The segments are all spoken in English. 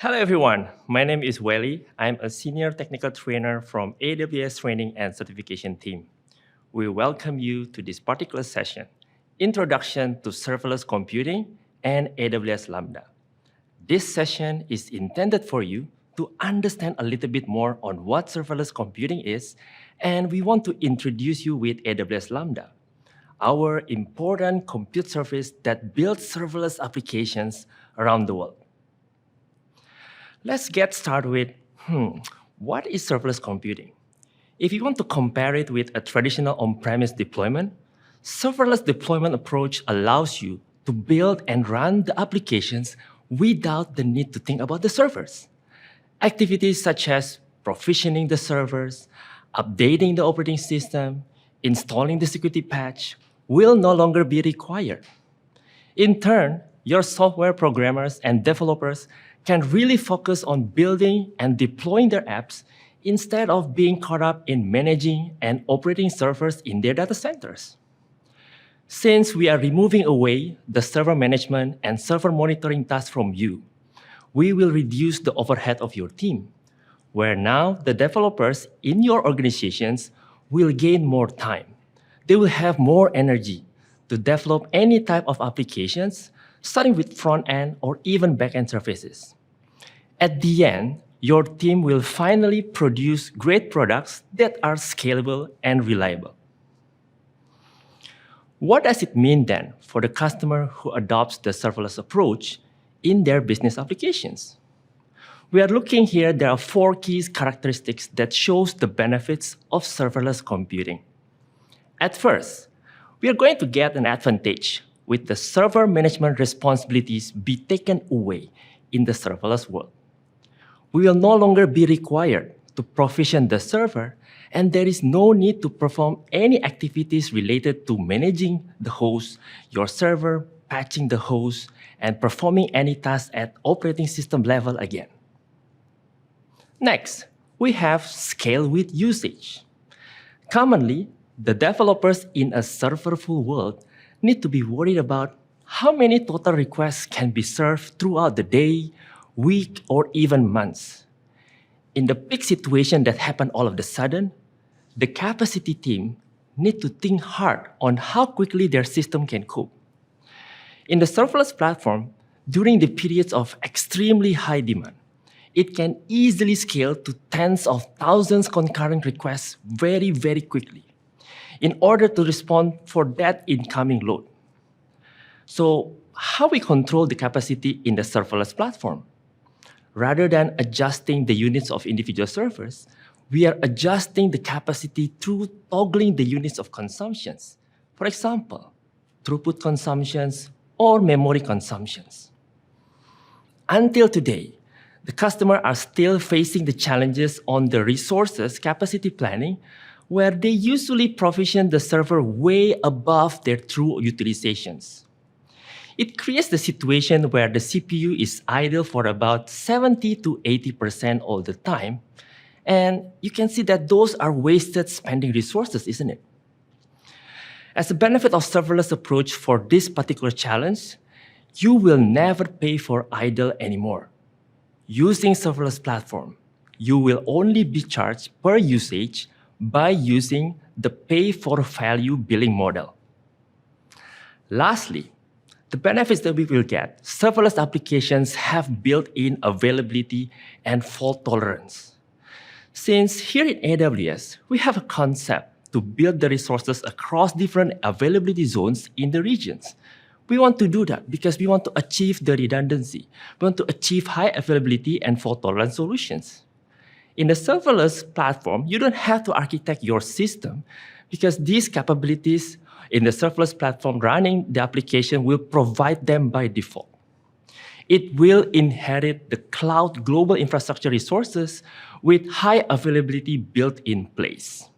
Hello everyone, my name is Welly. I'm a senior technical trainer from AWS Training and Certification team. We welcome you to this particular session, Introduction to Serverless Computing and AWS Lambda. This session is intended for you to understand a little bit more on what serverless computing is, and we want to introduce you with AWS Lambda, our important compute service that builds serverless applications around the world. Let's get started with, what is serverless computing? If you want to compare it with a traditional on-premise deployment, serverless deployment approach allows you to build and run the applications without the need to think about the servers. Activities such as provisioning the servers, updating the operating system, installing the security patch will no longer be required. In turn, your software programmers and developers can really focus on building and deploying their apps instead of being caught up in managing and operating servers in their data centers. Since we are removing away the server management and server monitoring tasks from you, we will reduce the overhead of your team, where now the developers in your organizations will gain more time. They will have more energy to develop any type of applications, starting with front-end or even back-end services. At the end, your team will finally produce great products that are scalable and reliable. What does it mean then for the customer who adopts the serverless approach in their business applications? We are looking here, there are 4 key characteristics that shows the benefits of serverless computing. At first, we are going to get an advantage with the server management responsibilities be taken away in the serverless world. We will no longer be required to provision the server, and there is no need to perform any activities related to managing the host, your server, patching the host, and performing any tasks at operating system level again. Next, we have scale with usage. Commonly, the developers in a serverful world need to be worried about how many total requests can be served throughout the day, week, or even months. In the peak situation that happened all of a sudden, the capacity team need to think hard on how quickly their system can cope. In the serverless platform, during the periods of extremely high demand, it can easily scale to tens of thousands concurrent requests very, very quickly in order to respond for that incoming load. So how we control the capacity in the serverless platform? Rather than adjusting the units of individual servers, we are adjusting the capacity through toggling the units of consumptions. For example, throughput consumptions or memory consumptions. Until today, the customers are still facing the challenges on the resources capacity planning, where they usually provision the server way above their true utilizations. It creates the situation where the CPU is idle for about 70 to 80% all the time, and you can see that those are wasted spending resources, isn't it? As a benefit of serverless approach for this particular challenge, you will never pay for idle anymore. Using serverless platform, you will only be charged per usage by using the pay-for-value billing model. Lastly, the benefits that we will get, serverless applications have built-in availability and fault tolerance. Since here in AWS, we have a concept to build the resources across different availability zones in the regions. We want to do that because we want to achieve the redundancy. We want to achieve high availability and fault tolerance solutions. In the serverless platform, you don't have to architect your system because these capabilities in the serverless platform running the application will provide them by default. It will inherit the cloud global infrastructure resources with high availability built in place.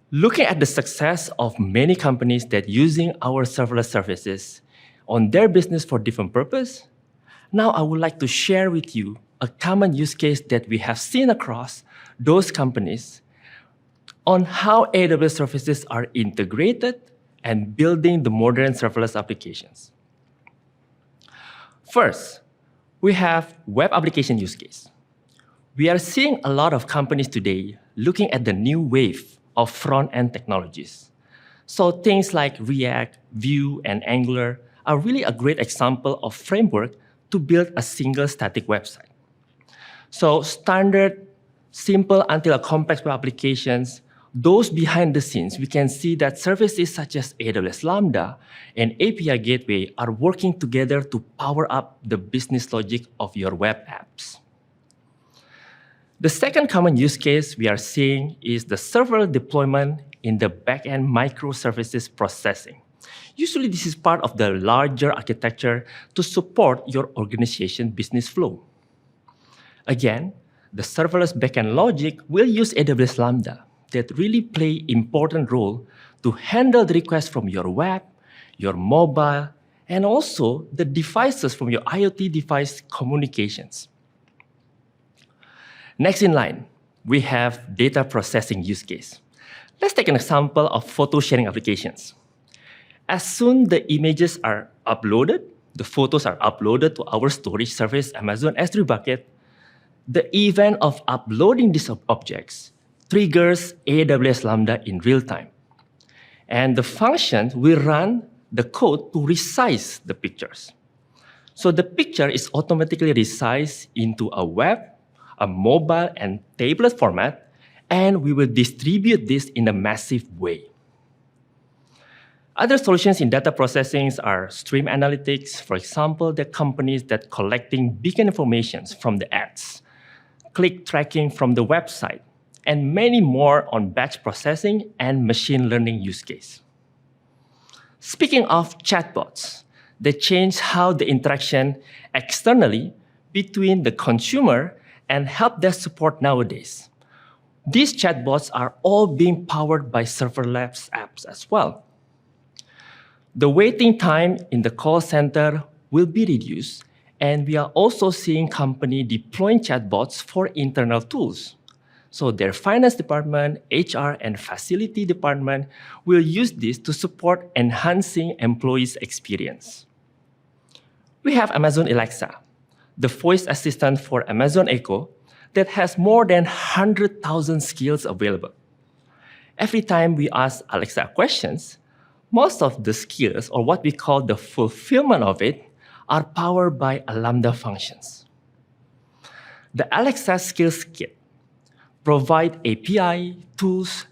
Looking at the success of many companies that using our serverless services on their business for different purpose, now I would like to share with you a common use case that we have seen across those companies on how AWS services are integrated and building the modern serverless applications. First, We have web application use case. We are seeing a lot of companies today looking at the new wave of front-end technologies. So things like React, Vue, and Angular are really a great example of framework to build a single static website. So standard, simple until a complex web applications, those behind the scenes, we can see that services such as AWS Lambda and API Gateway are working together to power up the business logic of your web apps. The second common use case we are seeing is the serverless deployment in the backend microservices processing. Usually, this is part of the larger architecture to support your organization business flow. Again, the serverless backend logic will use AWS Lambda that really play important role to handle the requests from your web, your mobile, and also the devices from your IoT device communications. Next in line, we have data processing use case. Let's take an example of photo sharing applications. As soon as the images are uploaded, the photos are uploaded to our storage service, Amazon S3 bucket, the event of uploading these objects triggers AWS Lambda in real time. And the function will run the code to resize the pictures. So the picture is automatically resized into a web, a mobile, and tablet format, and we will distribute this in a massive way. Other solutions in data processing are stream analytics, for example, the companies that collecting big information from the ads, click tracking from the website, and many more on batch processing and machine learning use case. Speaking of chatbots, they change how the interaction externally between the consumer and help desk support nowadays. These chatbots are all being powered by serverless apps as well. The waiting time in the call center will be reduced, and we are also seeing companies deploying chatbots for internal tools. So their finance department, HR, and facility department will use this to support enhancing employees' experience. We have Amazon Alexa, the voice assistant for Amazon Echo that has more than 100,000 skills available. Every time we ask Alexa questions, most of the skills, or what we call the fulfillment of it, are powered by Lambda functions. The Alexa Skills Kit provide API tools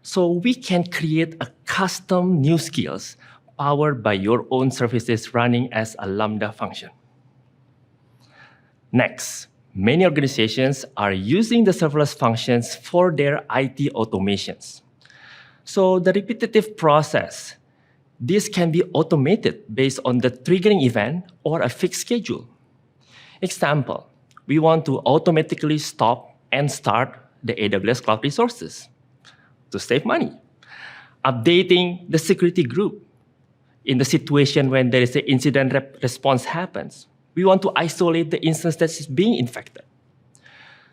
so we can create a custom new skills powered by your own services running as a Lambda function. Next, many organizations are using the serverless functions for their IT automations. So the repetitive process, this can be automated based on the triggering event or a fixed schedule. Example, we want to automatically stop and start the AWS cloud resources to save money. Updating the security group in the situation when there is an incident response happens. We want to isolate the instance that is being infected.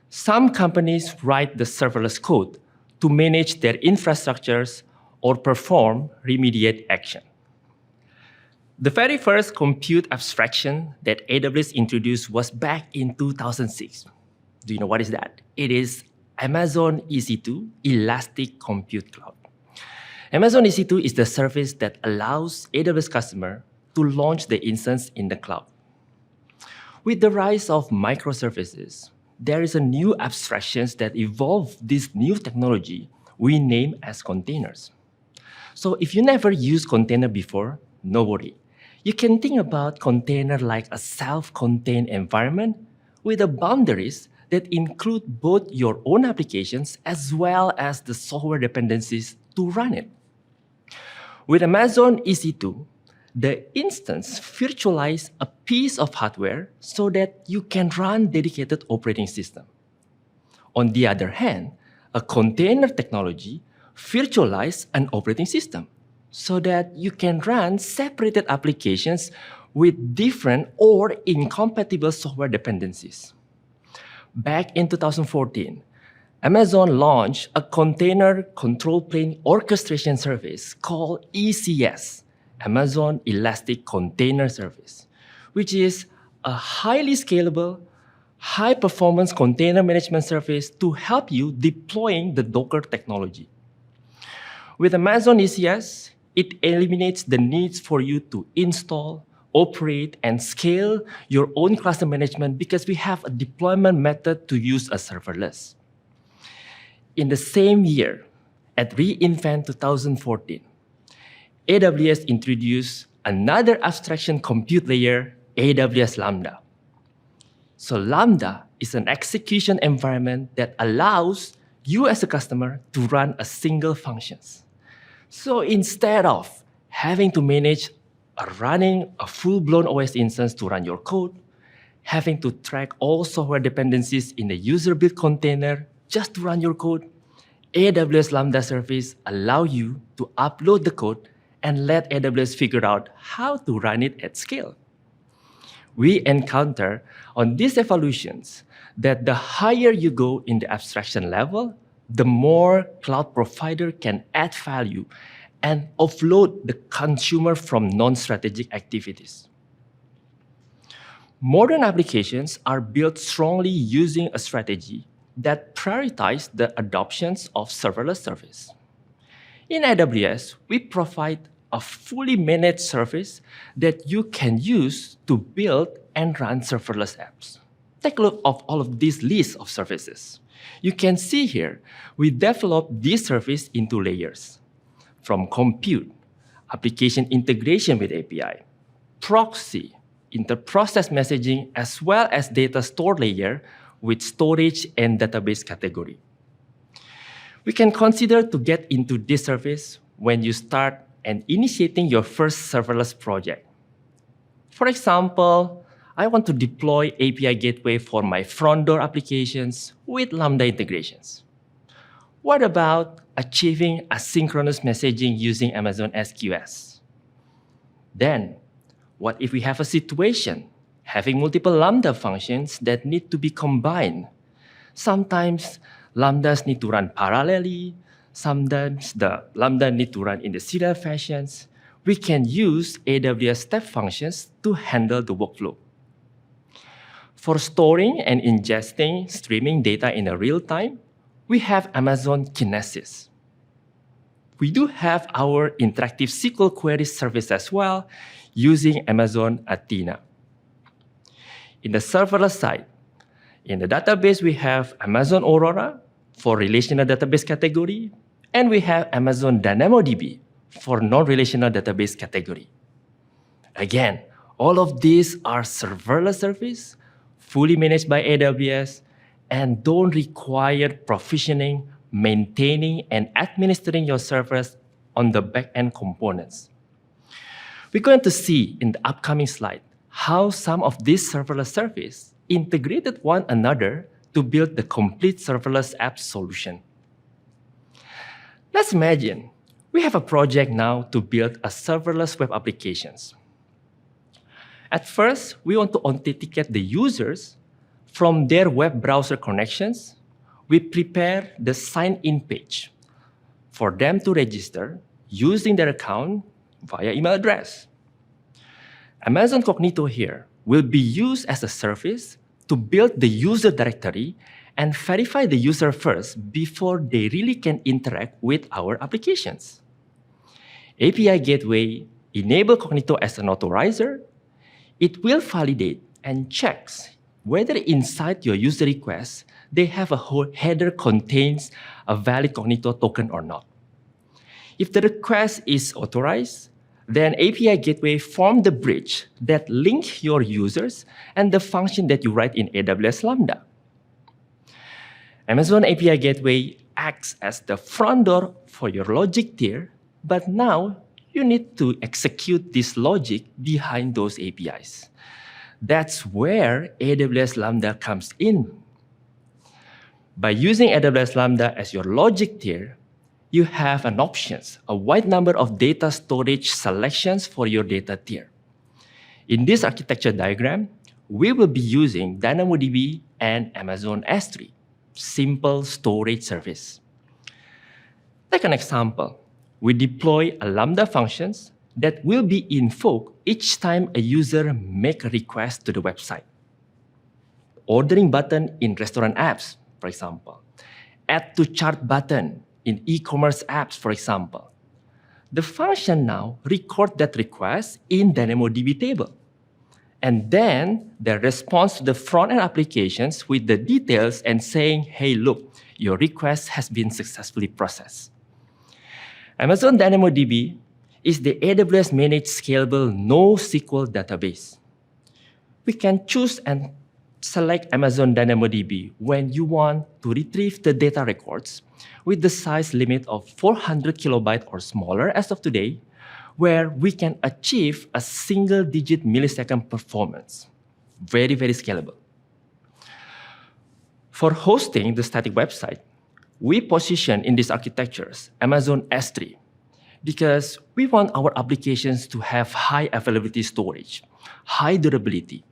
Some companies write the serverless code to manage their infrastructures or perform remediate action. The very first compute abstraction that AWS introduced was back in 2006. Do you know what is that? It is Amazon EC2 Elastic Compute Cloud. Amazon EC2 is the service that allows AWS customer to launch the instance in the cloud. With the rise of microservices, there is a new abstractions that evolve this new technology we name as containers. So if you never used container before, no worry. You can think about container like a self-contained environment with the boundaries that include both your own applications as well as the software dependencies to run it. With Amazon EC2, the instance virtualizes a piece of hardware so that you can run dedicated operating system. On the other hand, a container technology virtualizes an operating system so that you can run separated applications with different or incompatible software dependencies. Back in 2014, Amazon launched a container control plane orchestration service called ECS, Amazon Elastic Container Service, which is a highly scalable, high-performance container management service to help you deploying the Docker technology. With Amazon ECS, it eliminates the needs for you to install, operate, and scale your own cluster management because we have a deployment method to use a serverless. In the same year, at reInvent 2014, AWS introduced another abstraction compute layer, AWS Lambda. So Lambda is an execution environment that allows you as a customer to run a single function. So instead of having to manage running a full-blown OS instance to run your code, having to track all software dependencies in a user-built container just to run your code, AWS Lambda service allow you to upload the code and let AWS figure out how to run it at scale. We encounter on these evolutions that the higher you go in the abstraction level, the more cloud provider can add value and offload the consumer from non-strategic activities. Modern applications are built strongly using a strategy that prioritizes the adoptions of serverless service. In AWS, we provide a fully managed service that you can use to build and run serverless apps. Take a look at all of these lists of services. You can see here, we developed this service into layers, from compute, application integration with API, proxy, inter-process messaging, as well as data store layer with storage and database category. We can consider to get into this service when you start and initiating your first serverless project. For example, I want to deploy API gateway for my front door applications with Lambda integrations. What about achieving asynchronous messaging using Amazon SQS? Then, what if we have a situation having multiple Lambda functions that need to be combined? Sometimes Lambdas need to run parallelly, sometimes the Lambda need to run in the serial fashions. We can use AWS step functions to handle the workflow. For storing and ingesting streaming data in a real time, we have Amazon Kinesis. We do have our interactive SQL query service as well using Amazon Athena. In the serverless side, in the database, we have Amazon Aurora for relational database category, and we have Amazon DynamoDB for non-relational database category. Again, all of these are serverless service, fully managed by AWS, and don't require provisioning, maintaining, and administering your servers on the back-end components. We're going to see in the upcoming slide how some of these serverless services integrated one another to build the complete serverless app solution. Let's imagine we have a project now to build a serverless web applications. At first, we want to authenticate the users from their web browser connections. We prepare the sign-in page for them to register using their account via email address. Amazon Cognito here will be used as a service to build the user directory and verify the user first before they really can interact with our applications. API Gateway enable Cognito as an authorizer. It will validate and checks whether inside your user request, they have a whole header contains a valid Cognito token or not. If the request is authorized, then API Gateway form the bridge that link your users and the function that you write in AWS Lambda. Amazon API Gateway acts as the front door for your logic tier, but now you need to execute this logic behind those APIs. That's where AWS Lambda comes in. By using AWS Lambda as your logic tier, you have an options, a wide number of data storage selections for your data tier. In this architecture diagram, we will be using DynamoDB and Amazon S3, simple storage service. Take an example. We deploy a Lambda functions that will be invoked each time a user makes a request to the website. Ordering button in restaurant apps, for example. Add to chart button in e-commerce apps, for example. The function now records that request in DynamoDB table. And then the response to the front-end applications with the details and saying, hey, look, your request has been successfully processed. Amazon DynamoDB is the AWS managed scalable NoSQL database. We can choose and select Amazon DynamoDB when you want to retrieve the data records with the size limit of 400 kilobytes or smaller as of today, where we can achieve a single-digit millisecond performance. Very, very scalable. For hosting the static website, we position in these architectures Amazon S3 because we want our applications to have high availability storage, high durability.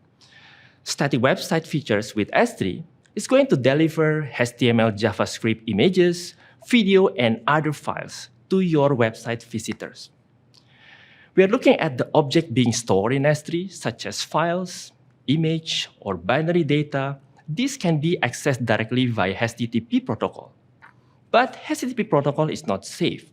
Static website features with S3 is going to deliver HTML, JavaScript images, video, and other files to your website visitors. We are looking at the object being stored in S3, such as files, image, or binary data. This can be accessed directly via HTTP protocol. But HTTP protocol is not safe.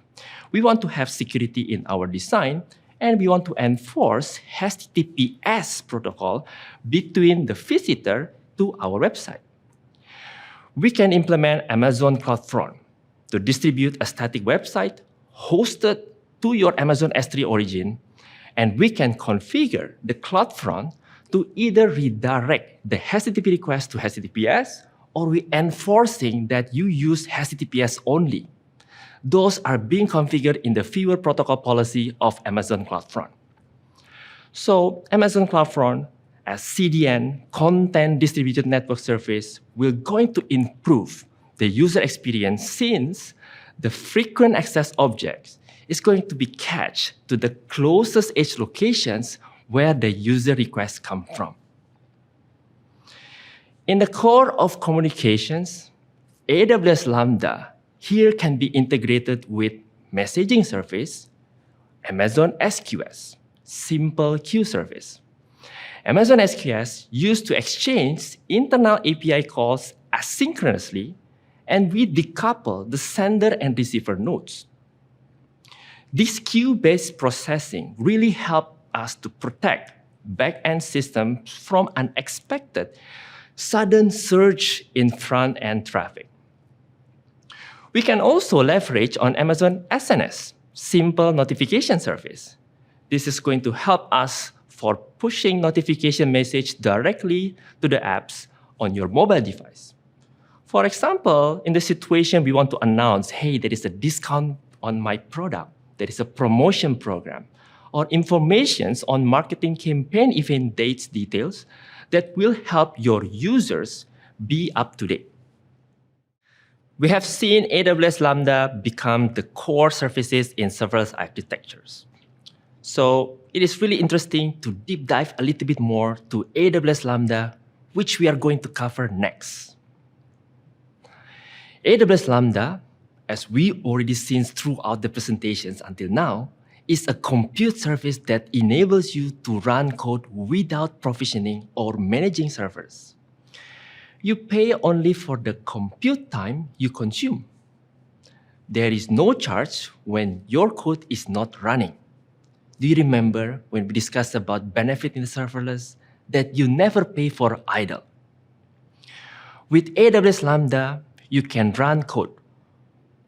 We want to have security in our design, and we want to enforce HTTPS protocol between the visitor to our website. We can implement Amazon CloudFront to distribute a static website hosted to your Amazon S3 origin, and we can configure the CloudFront to either redirect the HTTP request to HTTPS, or we enforcing that you use HTTPS only. Those are being configured in the viewer protocol policy of Amazon CloudFront. So Amazon CloudFront as CDN, Content Distributed Network Service, will going to improve the user experience since the frequent access objects is going to be cached to the closest edge locations where the user requests come from. In the core of communications, AWS Lambda here can be integrated with messaging service, Amazon SQS, simple queue service. Amazon SQS used to exchange internal API calls asynchronously, and we decouple the sender and receiver nodes. This queue-based processing really helped us to protect back-end systems from unexpected sudden surge in front-end traffic. We can also leverage on Amazon SNS, simple notification service. This is going to help us for pushing notification message directly to the apps on your mobile device. For example, in the situation we want to announce, hey, there is a discount on my product, there is a promotion program, or informations on marketing campaign event dates details that will help your users be up to date. We have seen AWS Lambda become the core services in serverless architectures. So it is really interesting to deep dive a little bit more to AWS Lambda, which we are going to cover next. AWS Lambda, as we already seen throughout the presentations until now, is a compute service that enables you to run code without provisioning or managing servers. You pay only for the compute time you consume. There is no charge when your code is not running. Do you remember when we discussed about benefit in the serverless that you never pay for idle? With AWS Lambda, you can run code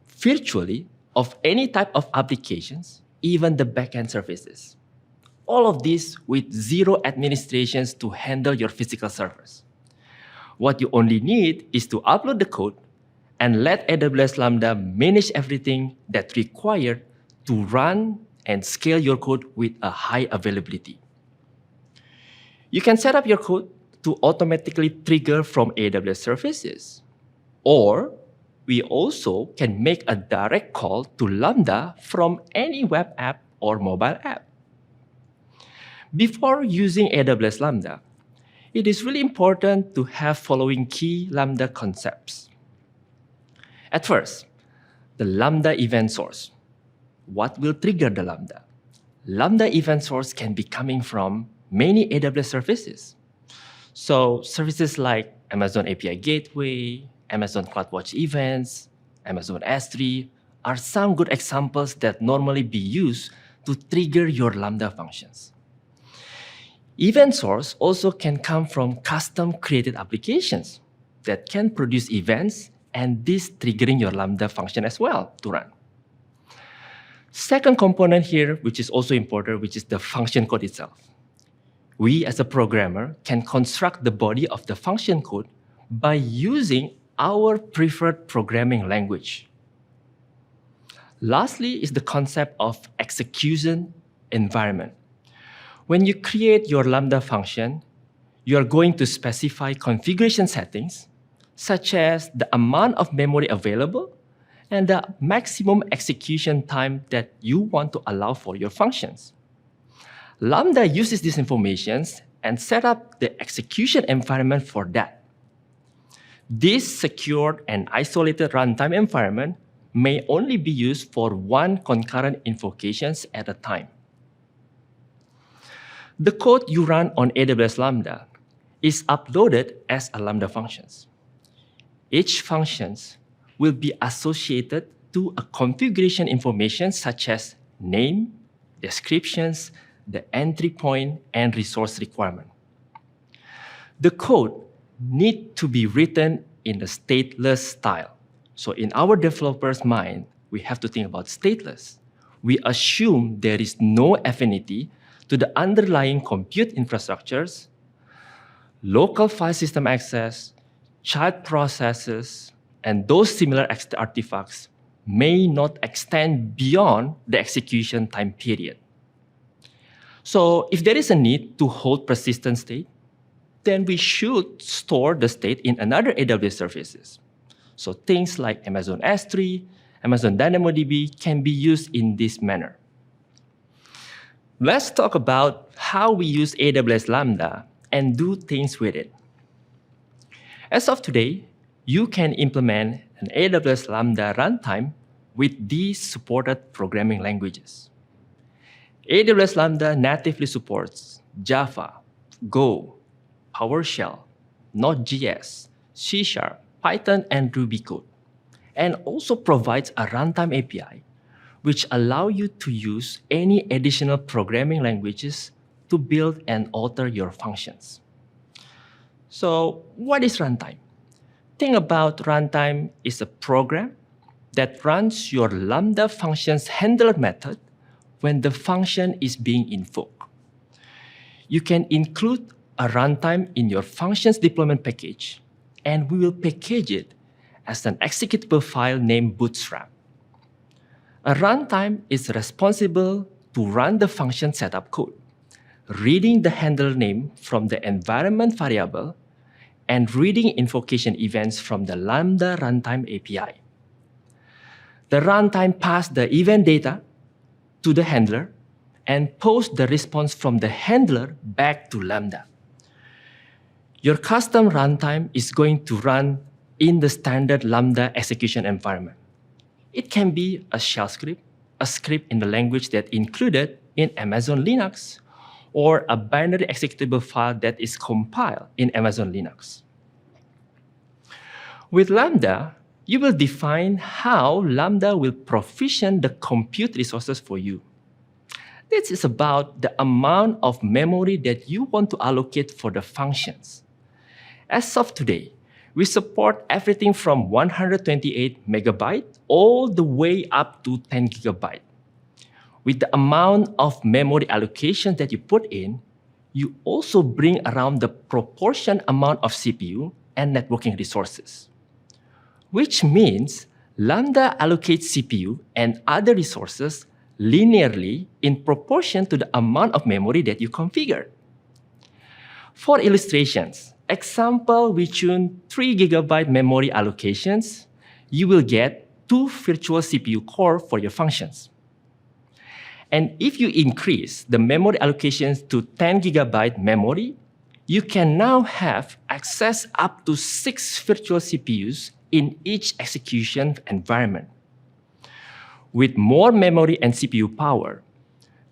virtually of any type of applications, even the backend services. All of this with zero administrations to handle your physical servers. What you only need is to upload the code and let AWS Lambda manage everything that's required to run and scale your code with a high availability. You can set up your code to automatically trigger from AWS services. Or we also can make a direct call to Lambda from any web app or mobile app. Before using AWS Lambda, it is really important to have following key Lambda concepts. At first, the Lambda event source. What will trigger the Lambda? Lambda event source can be coming from many AWS services. So services like Amazon API Gateway, Amazon CloudWatch Events, Amazon S3 are some good examples that normally be used to trigger your Lambda functions. Event source also can come from custom created applications that can produce events and this triggering your Lambda function as well to run. Second component here, which is also important, which is the function code itself. We as a programmer can construct the body of the function code by using our preferred programming language. Lastly is the concept of execution environment. When you create your Lambda function, you are going to specify configuration settings, such as the amount of memory available and the maximum execution time that you want to allow for your functions. Lambda uses these information and set up the execution environment for that. This secured and isolated runtime environment may only be used for one concurrent invocations at a time. The code you run on AWS Lambda is uploaded as a Lambda functions. Each functions will be associated to a configuration information such as name, descriptions, the entry point, and resource requirement. The code needs to be written in a stateless style. So in our developer's mind, we have to think about stateless. We assume there is no affinity to the underlying compute infrastructures, local file system access, child processes, and those similar artifacts may not extend beyond the execution time period. So if there is a need to hold persistent state, then we should store the state in another AWS services. So things like Amazon S3, Amazon DynamoDB can be used in this manner. Let's talk about how we use AWS Lambda and do things with it. As of today, you can implement an AWS Lambda runtime with these supported programming languages. AWS Lambda natively supports Java, Go, PowerShell, Node.js, C#, Python, and Ruby code, and also provides a runtime API, which allow you to use any additional programming languages to build and alter your functions. So what is runtime? Think about runtime is a program that runs your Lambda functions handler method when the function is being invoked. You can include a runtime in your functions deployment package, and we will package it as an executable file named Bootstrap. A runtime is responsible to run the function setup code, reading the handler name from the environment variable and reading invocation events from the Lambda runtime API. The runtime passes the event data to the handler and posts the response from the handler back to Lambda. Your custom runtime is going to run in the standard Lambda execution environment. It can be a shell script, a script in the language that included in Amazon Linux, or a binary executable file that is compiled in Amazon Linux. With Lambda, you will define how Lambda will provision the compute resources for you. This is about the amount of memory that you want to allocate for the functions. As of today, we support everything from 128 megabytes all the way up to 10 gigabytes. With the amount of memory allocation that you put in, you also bring around the proportion amount of CPU and networking resources, which means Lambda allocates CPU and other resources linearly in proportion to the amount of memory that you configured. For illustrations, example, we tune 3 gigabyte memory allocations, you will get 2 virtual CPU core for your functions. And if you increase the memory allocations to 10 gigabyte memory, you can now have access up to 6 virtual CPUs in each execution environment. With more memory and CPU power,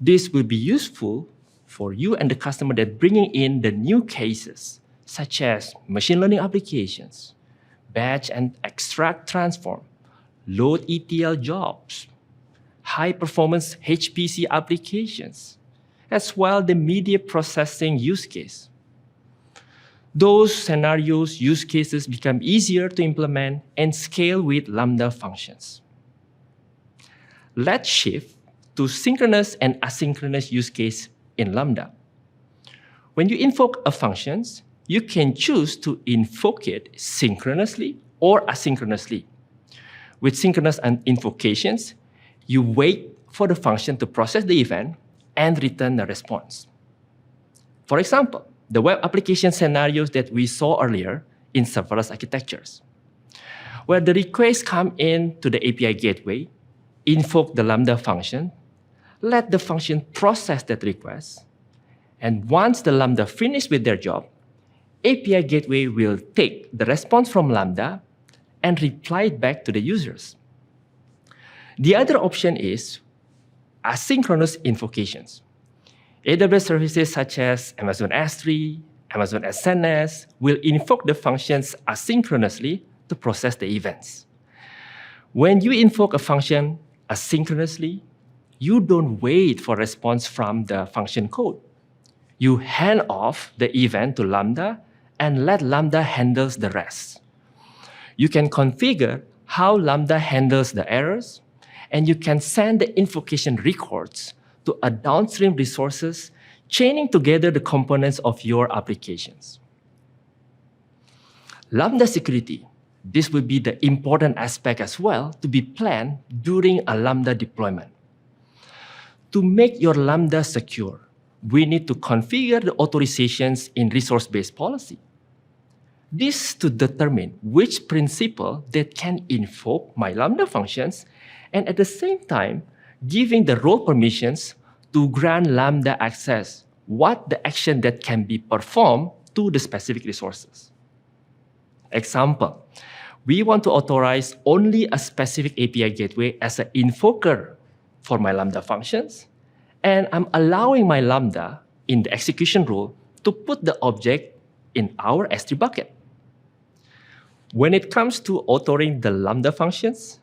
This will be useful for you and the customer that bringing in the new cases, such as machine learning applications, batch and extract transform, load ETL jobs, high-performance HPC applications, as well the media processing use case. Those scenarios, use cases become easier to implement and scale with Lambda functions. Let's shift to synchronous and asynchronous use case in Lambda. When you invoke a function, you can choose to invoke it synchronously or asynchronously. With synchronous invocations, you wait for the function to process the event and return the response. For example, the web application scenarios that we saw earlier in serverless architectures, where the requests come in to the API gateway, invoke the Lambda function, let the function process that request, and once the Lambda finish with their job, API gateway will take the response from Lambda and reply it back to the users. The other option is asynchronous invocations. AWS services such as Amazon S3, Amazon SNS will invoke the functions asynchronously to process the events. When you invoke a function asynchronously, you don't wait for response from the function code. You hand off the event to Lambda and let Lambda handles the rest. You can configure how Lambda handles the errors, and you can send the invocation records to a downstream resources, chaining together the components of your applications. Lambda security. This will be the important aspect as well to be planned during a Lambda deployment. To make your Lambda secure, we need to configure the authorizations in resource-based policy. This to determine which principal that can invoke my Lambda functions, and at the same time, giving the role permissions to grant Lambda access, what the action that can be performed to the specific resources. Example, we want to authorize only a specific API gateway as an invoker for my Lambda functions, and I'm allowing my Lambda in the execution rule to put the object in our S3 bucket. When it comes to authoring the Lambda functions,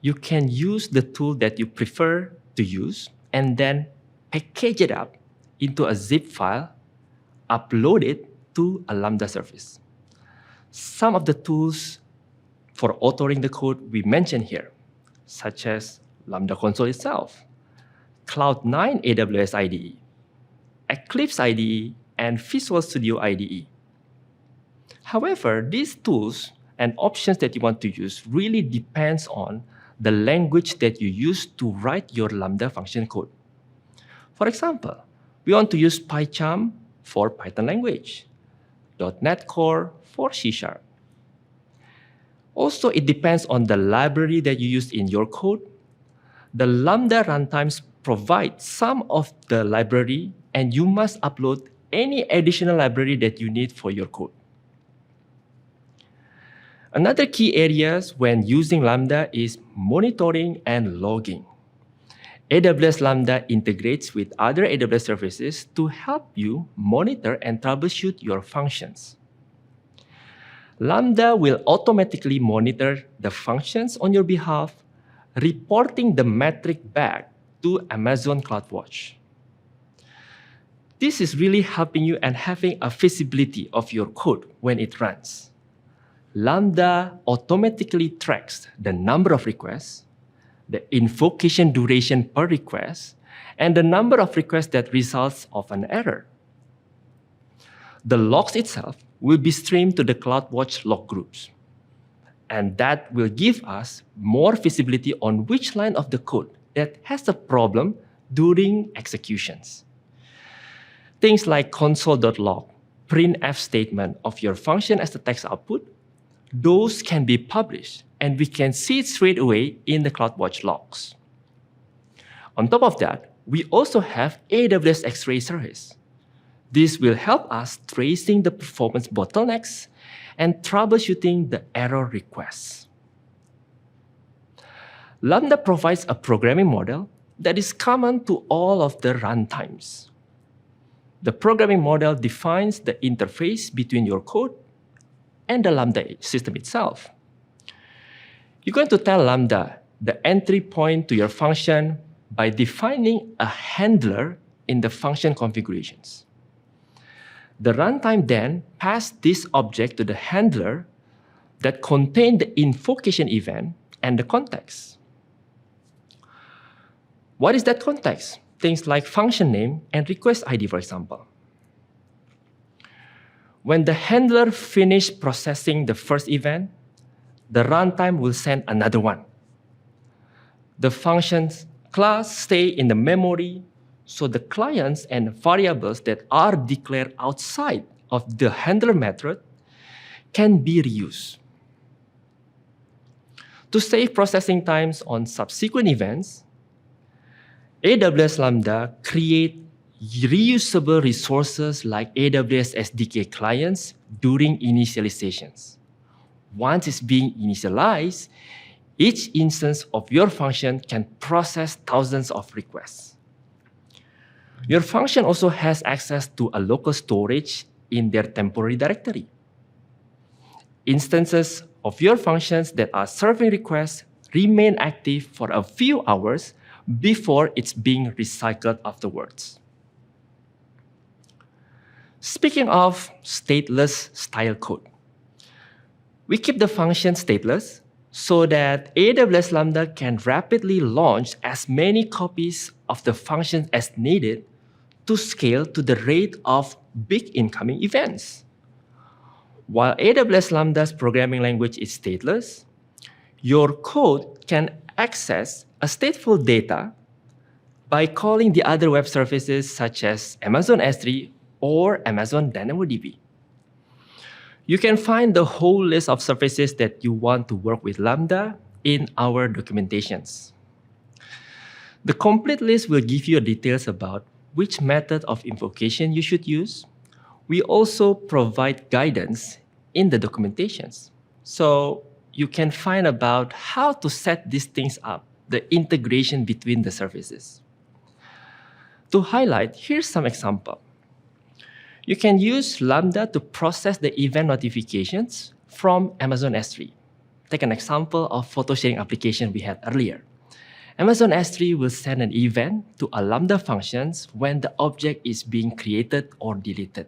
you can use the tool that you prefer to use and then package it up into a zip file, upload it to a Lambda service. Some of the tools for authoring the code we mentioned here, such as Lambda console itself, Cloud9 AWS IDE, Eclipse IDE, and Visual Studio IDE. However, these tools and options that you want to use really depends on the language that you use to write your Lambda function code. For example, we want to use PyCharm for Python language, .NET Core for C#. Also, it depends on the library that you use in your code. The Lambda runtimes provide some of the library, and you must upload any additional library that you need for your code. Another key areas when using Lambda is monitoring and logging. AWS Lambda integrates with other AWS services to help you monitor and troubleshoot your functions. Lambda will automatically monitor the functions on your behalf, reporting the metric back to Amazon CloudWatch. This is really helping you and having a visibility of your code when it runs. Lambda automatically tracks the number of requests, the invocation duration per request, and the number of requests that results of an error. The logs itself will be streamed to the CloudWatch log groups, and that will give us more visibility on which line of the code that has a problem during executions. Things like console.log, printf statement of your function as the text output, those can be published, and we can see it straight away in the CloudWatch logs. On top of that, we also have AWS X-ray service. This will help us tracing the performance bottlenecks and troubleshooting the error requests. Lambda provides a programming model that is common to all of the runtimes. The programming model defines the interface between your code and the Lambda system itself. You're going to tell Lambda the entry point to your function by defining a handler in the function configurations. The runtime then passes this object to the handler that contains the invocation event and the context. What is that context? Things like function name and request ID, for example. When the handler finishes processing the first event, the runtime will send another one. The function's class stay in the memory, so the clients and variables that are declared outside of the handler method can be reused. To save processing times on subsequent events, AWS Lambda creates reusable resources like AWS SDK clients during initializations. Once it's being initialized, each instance of your function can process thousands of requests. Your function also has access to a local storage in their temporary directory. Instances of your functions that are serving requests remain active for a few hours before it's being recycled afterwards. Speaking of stateless style code, we keep the function stateless so that AWS Lambda can rapidly launch as many copies of the function as needed to scale to the rate of big incoming events. While AWS Lambda's programming language is stateless, your code can access a stateful data by calling the other web services such as Amazon S3 or Amazon DynamoDB. You can find the whole list of services that you want to work with Lambda in our documentations. The complete list will give you details about which method of invocation you should use. We also provide guidance in the documentations. So you can find about how to set these things up, the integration between the services. To highlight, here's some example. You can use Lambda to process the event notifications from Amazon S3. Take an example of photo sharing application we had earlier. Amazon S3 will send an event to a Lambda functions when the object is being created or deleted.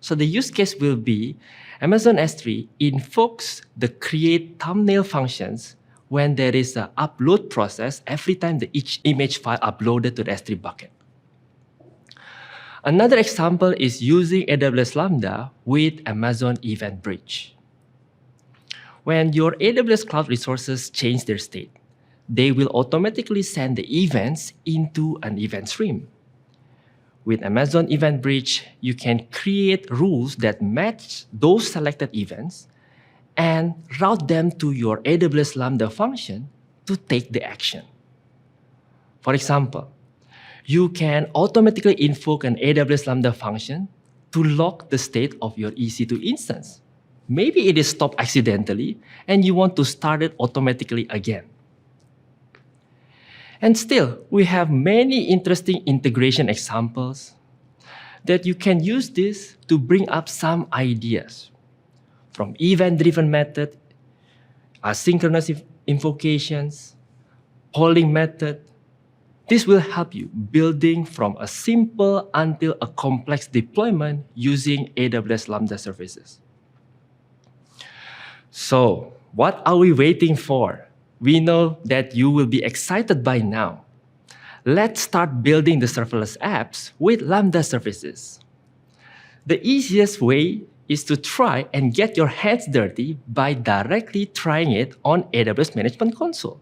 So the use case will be Amazon S3 invokes the create thumbnail functions when there is an upload process every time each image file uploaded to the S3 bucket. Another example is using AWS Lambda with Amazon Event Bridge. When your AWS cloud resources change their state, they will automatically send the events into an event stream. With Amazon Event Bridge, you can create rules that match those selected events and route them to your AWS Lambda function to take the action. For example, you can automatically invoke an AWS Lambda function to lock the state of your EC2 instance. Maybe it is stopped accidentally and you want to start it automatically again. And still, we have many interesting integration examples that you can use this to bring up some ideas. From event-driven method, asynchronous invocations, polling method. This will help you building from a simple until a complex deployment using AWS Lambda services. So, what are we waiting for? We know that you will be excited by now. Let's start building the serverless apps with Lambda services. The easiest way is to try and get your hands dirty by directly trying it on AWS Management Console.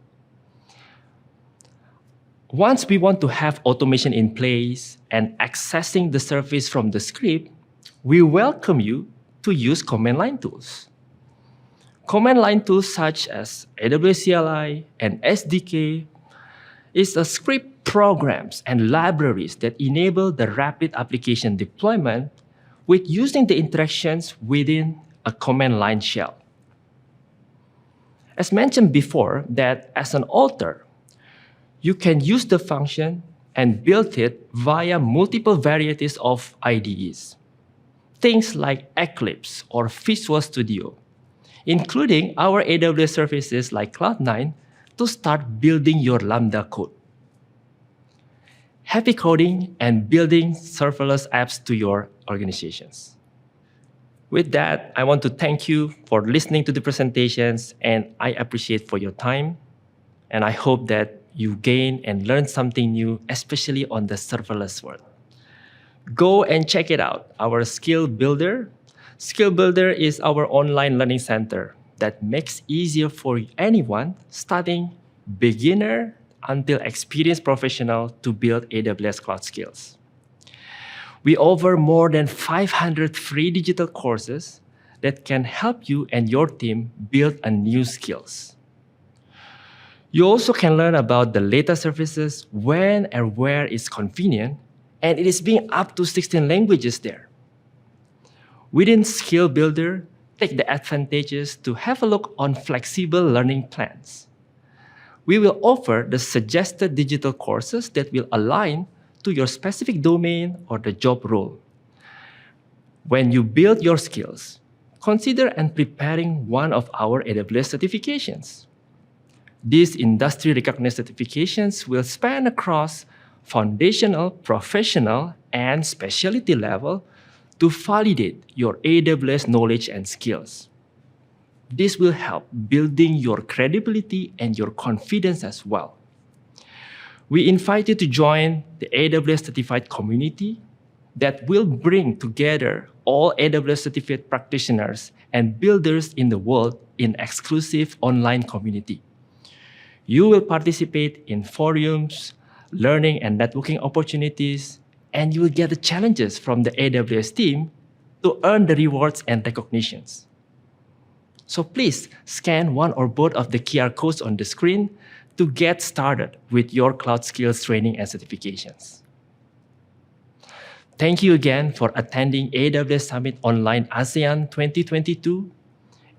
Once we want to have automation in place and accessing the service from the script, we welcome you to use command line tools. Command line tools such as AWS CLI and SDK is a script programs and libraries that enable the rapid application deployment with using the interactions within a command line shell. As mentioned before, that as an author, You can use the function and build it via multiple varieties of IDEs. Things like Eclipse or Visual Studio, including our AWS services like Cloud9 to start building your Lambda code. Happy coding and building serverless apps to your organizations. With that, I want to thank you for listening to the presentations, and I appreciate for your time. And I hope that you gain and learn something new, especially on the serverless world. Go and check it out, our Skill Builder. Skill Builder is our online learning center that makes easier for anyone starting beginner until experienced professional to build AWS cloud skills. We offer more than 500 free digital courses that can help you and your team build a new skills. You also can learn about the latest services when and where it's convenient, and it is being up to 16 languages there. Within Skill Builder, take the advantages to have a look on flexible learning plans. We will offer the suggested digital courses that will align to your specific domain or the job role. When you build your skills, consider and preparing one of our AWS certifications. These industry-recognized certifications will span across foundational, professional, and specialty level to validate your AWS knowledge and skills. This will help building your credibility and your confidence as well. We invite you to join the AWS Certified community that will bring together all AWS certificate practitioners and builders in the world in exclusive online community. You will participate in forums, learning and networking opportunities, and you will get the challenges from the AWS team to earn the rewards and recognitions. So please scan one or both of the QR codes on the screen to get started with your cloud skills training and certifications. Thank you again for attending AWS Summit Online ASEAN 2022,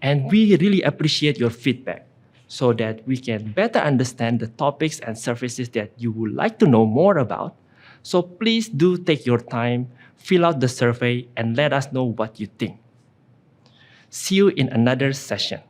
and we really appreciate your feedback so that we can better understand the topics and services that you would like to know more about. So please do take your time, fill out the survey, and let us know what you think. See you in another session.